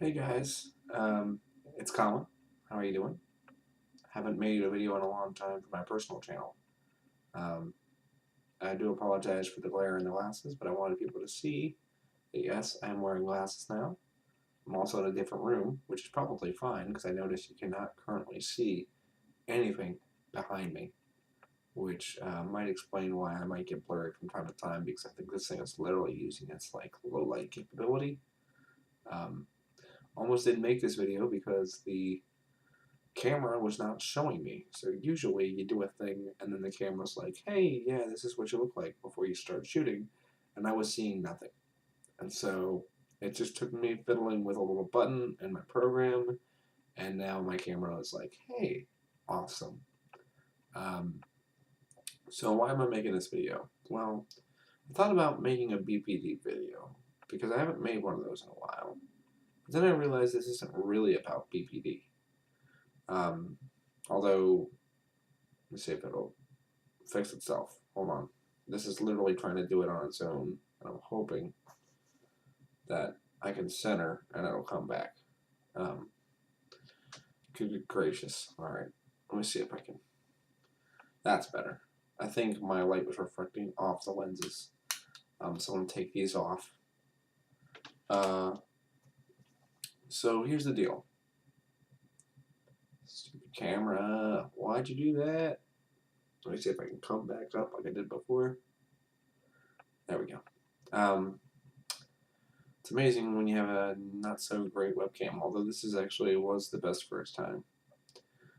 Hey guys, it's Colin. How are you doing? Haven't made a video in a long time for my personal channel. Um, I do apologize for the glare in the glasses, but I wanted people to see that yes, I am wearing glasses now. I'm also in a different room, which is probably fine because I noticed you cannot currently see anything behind me, which might explain why I might get blurry from time to time because I think this thing is literally using its like low light capability. Um, Almost didn't make this video because the camera was not showing me. So usually you do a thing and then the camera's like, hey, yeah, this is what you look like before you start shooting. And I was seeing nothing. And so it just took me fiddling with a little button in my program. And now my camera is like, hey, awesome. Um, so why am I making this video? Well, I thought about making a BPD video because I haven't made one of those in a while. But then I realized this isn't really about BPD. Um, although, let's see if it'll fix itself. Hold on. This is literally trying to do it on its own, and I'm hoping that I can center and it'll come back. Um, Good gracious. Alright, let me see if I can. That's better. I think my light was reflecting off the lenses. So I'm going to take these off. So here's the deal. Stupid camera. Why'd you do that? Let me see if I can come back up like I did before. There we go. It's amazing when you have a not so great webcam, although this is actually was the best first time.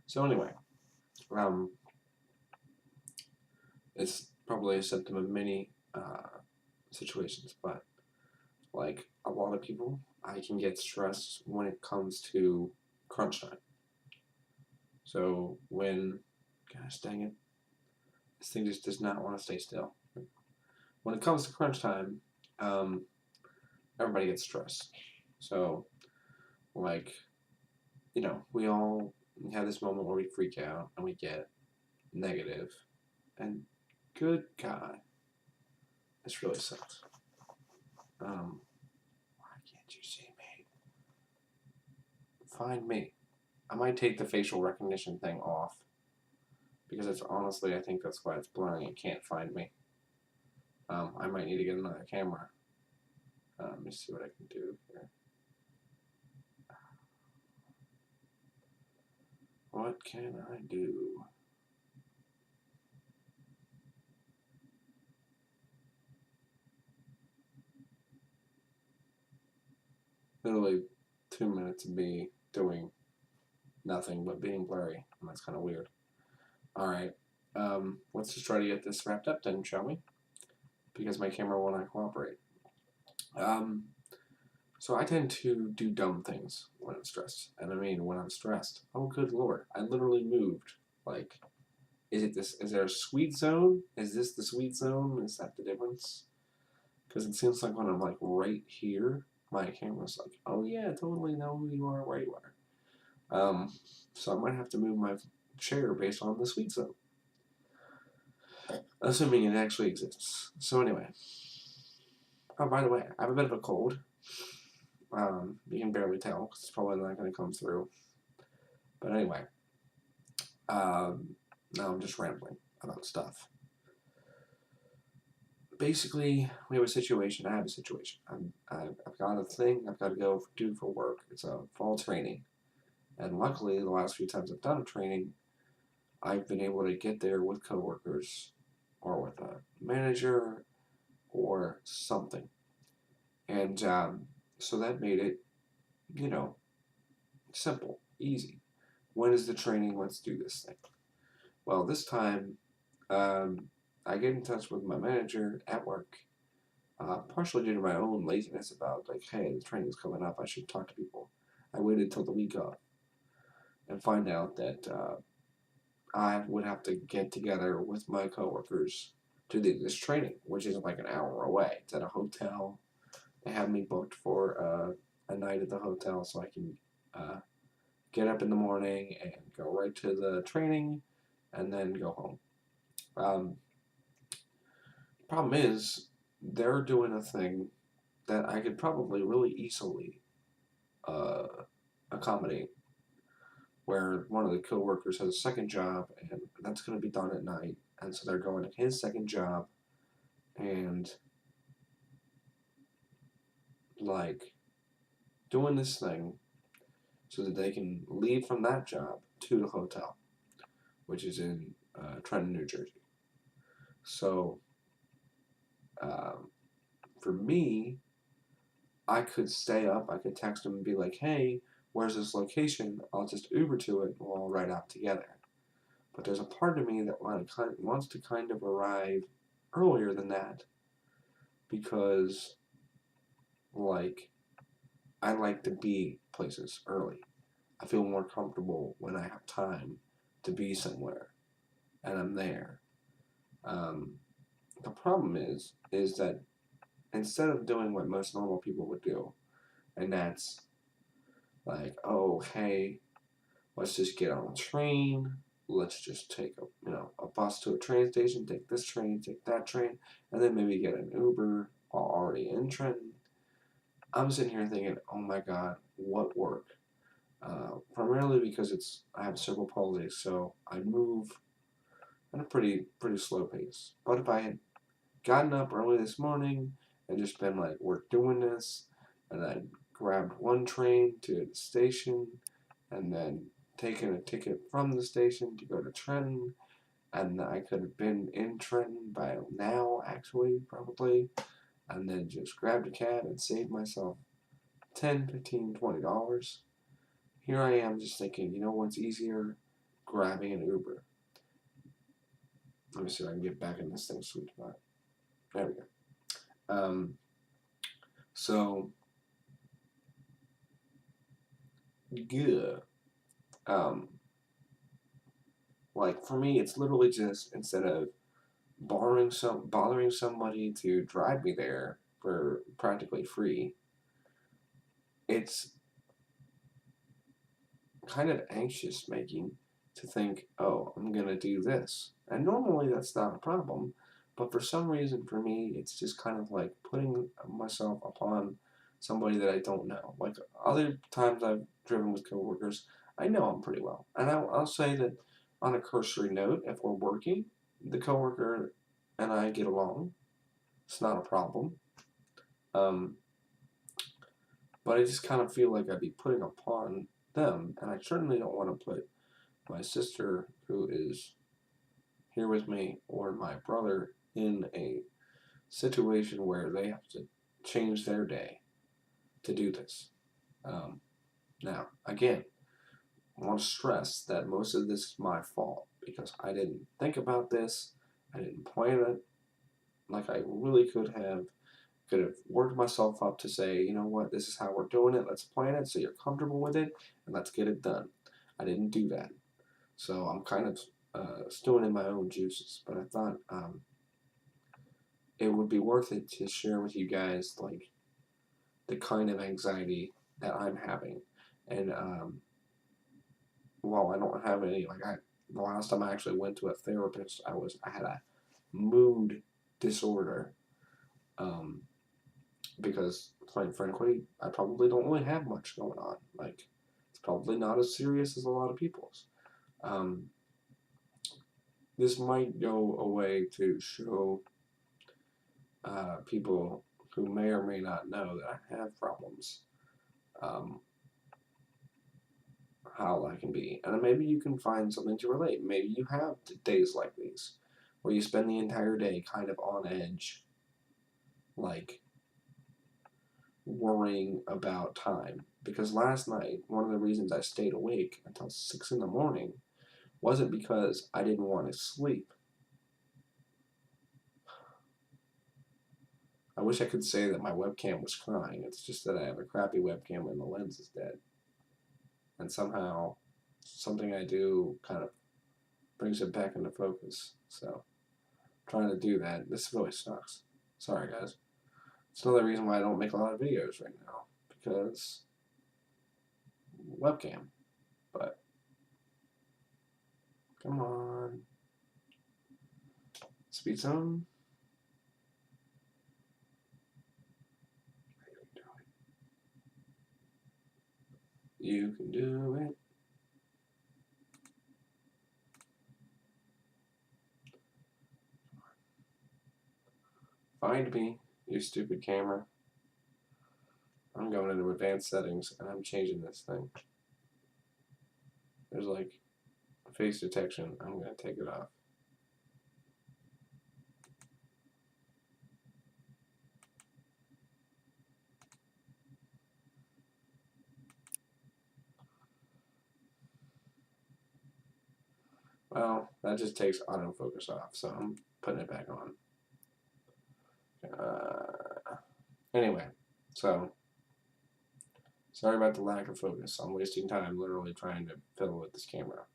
So anyway, um, it's probably a symptom of many situations, but like a lot of people, I can get stressed when it comes to crunch time. So when, gosh dang it, this thing just does not want to stay still. When it comes to crunch time, everybody gets stressed. So, like, we all have this moment where we freak out and we get negative, and good God, this really sucks. Why can't you see me? Find me. I might take the facial recognition thing off because it's honestly, I think that's why it's blurring. It can't find me. I might need to get another camera. Let me see what I can do here. What can I do? Literally 2 minutes of me doing nothing but being blurry, and that's kind of weird. Alright, let's just try to get this wrapped up then, shall we? Because my camera will not cooperate. So I tend to do dumb things when I'm stressed. And I mean, when I'm stressed, oh good lord, I literally moved. Like, is there a sweet zone? Is this the sweet zone? Is that the difference? Because it seems like when I'm like right here, my camera's like, oh yeah, totally know who you are, where you are. So I might have to move my chair based on the sweet zone. Assuming it actually exists. So anyway. Oh, by the way, I have a bit of a cold. You can barely tell because it's probably not going to come through. But anyway, now I'm just rambling about stuff. Basically, we have a situation. I have a situation. I've got a thing I've got to go do for work. It's a fall training. And luckily, the last few times I've done a training, I've been able to get there with coworkers or with a manager or something. And so that made it, simple, easy. When is the training? Let's do this thing. Well, this time, I get in touch with my manager at work, partially due to my own laziness about, like, hey, the training's coming up, I should talk to people. I waited till the week off and find out that I would have to get together with my coworkers to do this training, which is like an hour away. It's at a hotel. They have me booked for a night at the hotel so I can get up in the morning and go right to the training and then go home. Problem is, they're doing a thing that I could probably really easily a comedy where one of the coworkers has a second job, and that's going to be done at night, and so they're going to his second job and like doing this thing so that they can leave from that job to the hotel, which is in Trenton, New Jersey. So um, for me, I could stay up. I could text them and be like, "Hey, where's this location? I'll just Uber to it, and we'll all ride out together." But there's a part of me that wants to kind of arrive earlier than that because, like, I like to be places early. I feel more comfortable when I have time to be somewhere and I'm there. Um, the problem is that instead of doing what most normal people would do, and that's like, oh, hey, let's just get on a train. Let's just take a bus to a train station, take this train, take that train, and then maybe get an Uber while already in Trenton. I'm sitting here thinking, oh my God, what work? Primarily because I have cerebral palsy, so I move at a pretty slow pace. But if I had gotten up early this morning and just been like, we're doing this, and I grabbed one train to the station, and then taken a ticket from the station to go to Trenton, and I could have been in Trenton by now, actually, probably, and then just grabbed a cab and saved myself $10, $15, $20. Here I am just thinking, you know what's easier? Grabbing an Uber. Let me see if I can get back in this thing sweet spot. There we go. So, yeah. Um, like for me, it's literally just instead of bothering somebody to drive me there for practically free, it's kind of anxious making to think, oh, I'm gonna do this. And normally that's not a problem, but for some reason for me, it's just kind of like putting myself upon somebody that I don't know. Like other times I've driven with coworkers, I know them pretty well, and I'll say that on a cursory note, if we're working, the coworker and I get along. It's not a problem. Um, but I just kind of feel like I'd be putting upon them, and I certainly don't want to put my sister, who is here with me, or my brother in a situation where they have to change their day to do this. Um, now, again, I want to stress that most of this is my fault because I didn't think about this, I didn't plan it like I really could have worked myself up to say, you know what, this is how we're doing it. Let's plan it so you're comfortable with it, and let's get it done. I didn't do that, so I'm kind of stewing in my own juices. But I thought it would be worth it to share with you guys like the kind of anxiety that I'm having, and while I don't have any, the last time I actually went to a therapist, I had a mood disorder. Um, because quite frankly, I probably don't really have much going on. Like, it's probably not as serious as a lot of people's. Um, this might go a way to show people who may or may not know that I have problems, um, how I can be. And maybe you can find something to relate. Maybe you have days like these where you spend the entire day kind of on edge, like worrying about time. Because last night, one of the reasons I stayed awake until 6 in the morning wasn't because I didn't want to sleep. I wish I could say that my webcam was crying. It's just that I have a crappy webcam and the lens is dead. And somehow, something I do kind of brings it back into focus. So, trying to do that. This really sucks. Sorry, guys. It's another reason why I don't make a lot of videos right now. Because webcam. But, come on. Speed zone. You can do it. Find me, you stupid camera. I'm going into advanced settings and I'm changing this thing. There's like face detection. I'm going to take it off. Well, that just takes autofocus off, so I'm putting it back on. Anyway, so sorry about the lack of focus. I'm wasting time literally trying to fiddle with this camera.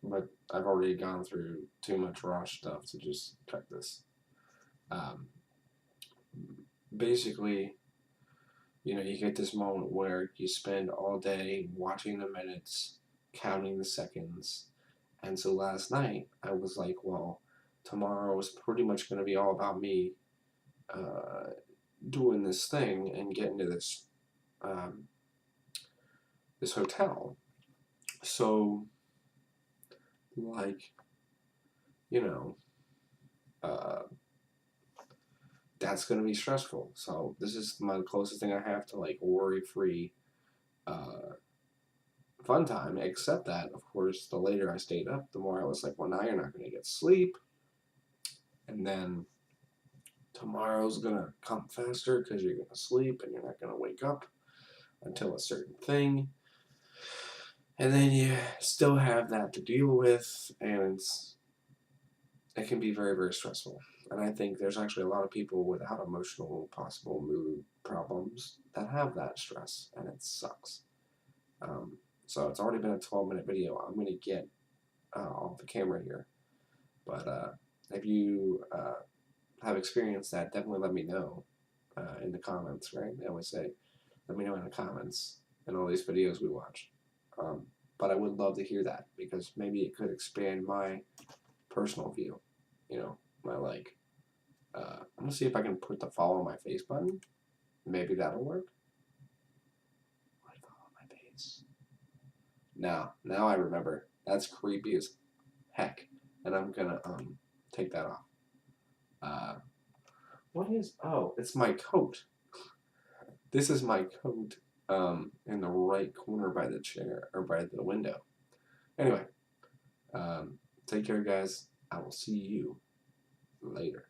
But I've already gone through too much raw stuff to just cut this. Basically, you know, you get this moment where you spend all day watching the minutes, counting the seconds. And so last night, I was like, well, tomorrow is pretty much going to be all about me doing this thing and getting to this this hotel. So, like, you know, that's going to be stressful. So this is my closest thing I have to like worry-free fun time, except that, of course, the later I stayed up, the more I was like, well, now you're not going to get sleep. And then tomorrow's going to come faster because you're going to sleep and you're not going to wake up until a certain thing. And then you still have that to deal with, and it can be very, very stressful. And I think there's actually a lot of people without emotional, possible mood problems that have that stress, and it sucks. So it's already been a 12-minute video. I'm going to get off the camera here. But if you have experienced that, definitely let me know in the comments, right? They always say, let me know in the comments in all these videos we watch. But I would love to hear that because maybe it could expand my personal view, you know, my like. I'm going to see if I can put the follow my face button. Maybe that'll work. Follow my face. Now I remember. That's creepy as heck. And I'm going to take that off. What is... Oh, it's my coat. This is my coat in the right corner by the chair, or by the window. Anyway, take care, guys. I will see you later.